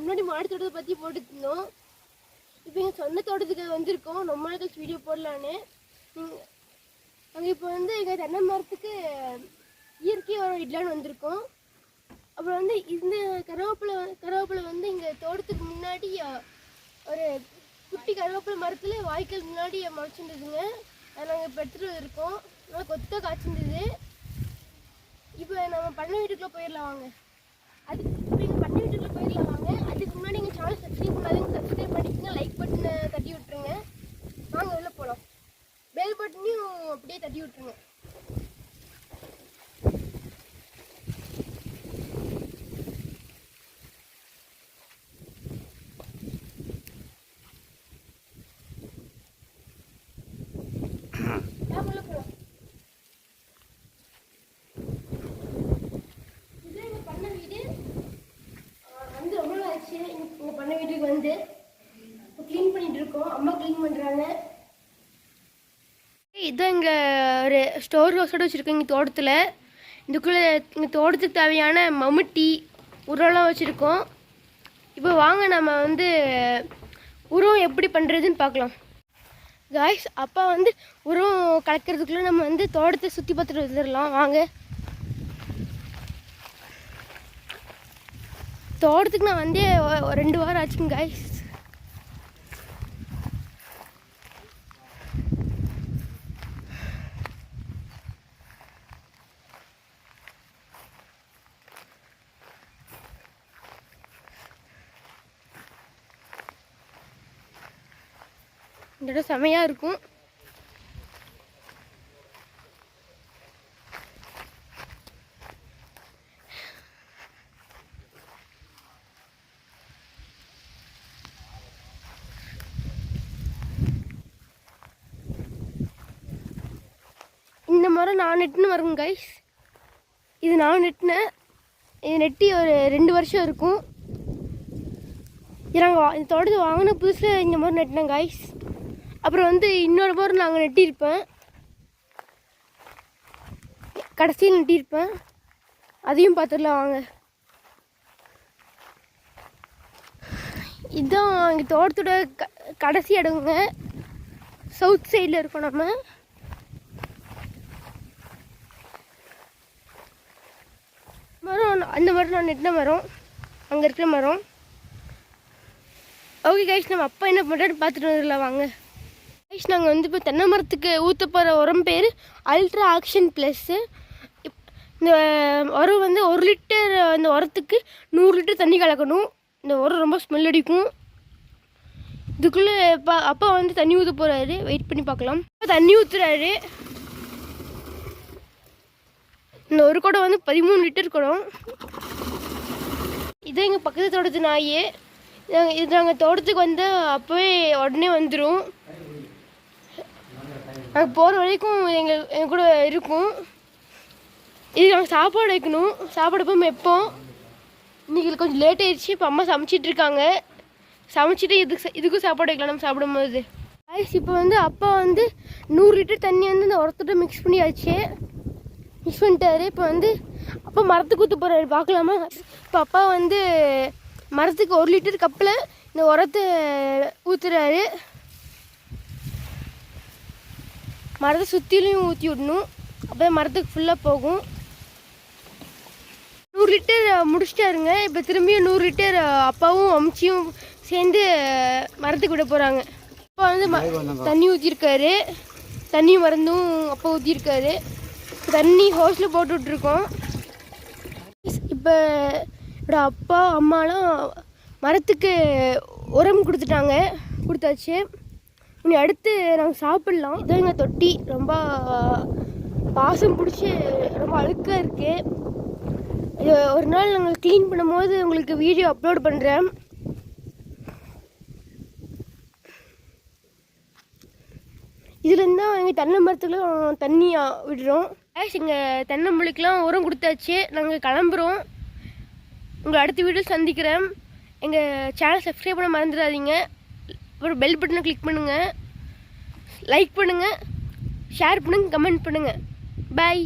முன்னாடி மாடி தோட்டத்தை பற்றி போட்டுருந்தோம். இப்போ எங்கள் சொந்த தோட்டத்துக்கு வந்திருக்கோம். ரொம்ப நாள் கழிச்சு வீடியோ போடலான்னு. நாங்கள் இப்போ வந்து எங்கள் தென்னை மரத்துக்கு இயற்கை உரம் இடலான்னு வந்திருக்கோம். அப்புறம் வந்து இந்த கருவேப்பிலை வந்து எங்கள் தோட்டத்துக்கு முன்னாடி ஒரு குட்டி கருவேப்பிலை மரத்தில் வாய்க்கால் முன்னாடி முளைச்சிருந்ததுங்க. அதை நாங்கள் இப்போ எடுத்துகிட்டு இருக்கோம். நல்லா கொத்த காய்ச்சிருந்தது. இப்போ நம்ம பண்ணை வீட்டுக்குள்ளே போயிடலாம் வாங்க. இப்போ எங்கள் பண்ணை வீட்டுக்குள்ளே போயிடலாம் வாங்க. அதுக்கு முன்னாடி எங்கள் சேனல் சப்ஸ்கிரைப் பண்ணாதீங்க, சப்ஸ்கிரைப் பண்ணிக்கோங்க, லைக் பட்டனை தட்டி விட்டுருங்க. வாங்க உள்ளே போகலாம். பெல் பட்டனையும் அப்படியே தட்டி விட்டுருங்க. பண்ண வீட்டுக்கு வந்து க்ளீன் பண்ணிட்டு இருக்கோம். அம்மா க்ளீன் பண்ணுறாங்க. இதுதான் இங்கே ஒரு ஸ்டோர் ஹவுஸோடு வச்சுருக்கோம். இங்கே தோட்டத்தில் இதுக்குள்ளே இங்கே தோட்டத்துக்கு தேவையான மம்முட்டி உரம்லாம் வச்சுருக்கோம். இப்போ வாங்க நம்ம வந்து உரம் எப்படி பண்ணுறதுன்னு பார்க்கலாம். காய்ஸ், அப்பா வந்து உரம் கலக்கிறதுக்குள்ளே நம்ம வந்து தோட்டத்தை சுற்றி பார்த்துட்டு வந்துடலாம் வாங்க. தோட்டத்துக்கு நான் வந்து 2 வாரம் ஆச்சுங்க காய்ஸ். இந்த இடம் செமையாக இருக்கும். இந்த மரம் நான் நெட்டுன்னு வருங்க கைஸ். இது நான் நெட்டினேன். இது நெட்டி ஒரு 2 வருஷம் இருக்கும். இது நாங்கள் இந்த தோட்டத்தை வாங்கின புதுசில் இந்த மரம் நெட்டினேன் கைஸ். அப்புறம் வந்து இன்னொரு மரம் நாங்கள் நெட்டியிருப்பேன், கடைசியில் நெட்டியிருப்பேன். அதையும் பார்த்துடலாம் வாங்க. இதுதான் எங்கள் தோட்டத்தோட கடைசி இடங்க. சவுத் சைடில் இருக்கோம் நம்ம. மரம் அந்த மரம் நான் நெட்டின மரம், அங்கே இருக்கிற மரம். ஓகே கைஸ், நம்ம அப்பா என்ன பண்ணுறான்னு பார்த்துட்டு வந்துடலாம் வாங்க. கைஸ், நாங்கள் வந்து இப்போ தென்னை மரத்துக்கு ஊற்ற போகிற உரம் பேர் அல்ட்ரா ஆக்ஷன் ப்ளஸ்ஸு. இந்த உரம் வந்து 1 லிட்டர், இந்த உரத்துக்கு 100 லிட்டர் தண்ணி கலக்கணும். இந்த உரம் ரொம்ப ஸ்மெல் அடிக்கும். இதுக்குள்ளே அப்பா வந்து தண்ணி ஊற்ற போகிறாரு. வெயிட் பண்ணி பார்க்கலாம். தண்ணி ஊற்றுறாரு. இந்த ஒரு குடம் வந்து 13 லிட்டர் குடம். இதான் எங்கள் பக்கத்து தோட்டத்து நாய். இது நாங்கள் தோட்டத்துக்கு வந்து அப்போவே உடனே வந்துடும். நாங்கள் போகிற வரைக்கும் எங்கள் கூட இருக்கும். இதுக்கு நாங்கள் சாப்பாடு வைக்கணும். சாப்பாடு போய் வைப்போம். இன்றைக்கி கொஞ்சம் லேட் ஆயிடுச்சு. இப்போ அம்மா சமைச்சிட்ருக்காங்க. சமைச்சிட்டு இதுக்கும் சாப்பாடு வைக்கலாம் நம்ம சாப்பிடும்போது. ஐஸ், இப்போ வந்து அப்பா வந்து 100 லிட்டர் தண்ணி வந்து இந்த உரத்தோட மிக்ஸ் பண்ணியாச்சு. மிக்ஸ் பண்ணிட்டாரு. இப்போ வந்து அப்பா மரத்துக்கு ஊற்ற போகிறாரு. பார்க்கலாமா? இப்போ அப்பா வந்து மரத்துக்கு 1 லிட்டர் கப்பில் இந்த உரத்தை ஊற்றுறாரு. மரத்தை சுற்றிலையும் ஊற்றி விடணும். அப்போ மரத்துக்கு ஃபுல்லாக போகும். 100 லிட்டர் முடிச்சிட்டாருங்க. இப்போ திரும்பியும் 100 லிட்டர் அப்பாவும் அம்ச்சியும் சேர்ந்து மரத்துக்கு விட போகிறாங்க. அப்பா வந்து தண்ணி ஊற்றிருக்காரு. தண்ணியும் மருந்தும் அப்பா ஊற்றிருக்காரு. தண்ணி ஹோஸில் போட்டுட்ருக்கோம். இப்போ என்னோட அப்பா அம்மாலாம் மரத்துக்கு உரம் கொடுத்தாச்சு. இனி அடுத்து நாங்கள் சாப்பிட்லாம். இதான் எங்கள் தொட்டி ரொம்ப பாசம் பிடிச்சி ரொம்ப அழுக்காக இருக்குது. இது ஒரு நாள் நாங்கள் க்ளீன் பண்ணும்போது உங்களுக்கு வீடியோ அப்லோட் பண்ணுறேன். இதுலேருந்து தான் எங்கள் தென்னை மரத்துலாம் தண்ணி விடுறோம். எங்கள் தென்னை முளைக்கெலாம் உரம் கொடுத்தாச்சு. நாங்கள் கிளம்புறோம். உங்களை அடுத்த வீடியோ சந்திக்கிறேன். எங்கள் சேனல் சப்ஸ்கிரைப் பண்ண மறந்துடாதீங்க. அப்புறம் பெல் பட்டனை கிளிக் பண்ணுங்கள், லைக் பண்ணுங்கள், ஷேர் பண்ணுங்கள், கமெண்ட் பண்ணுங்கள். பாய்.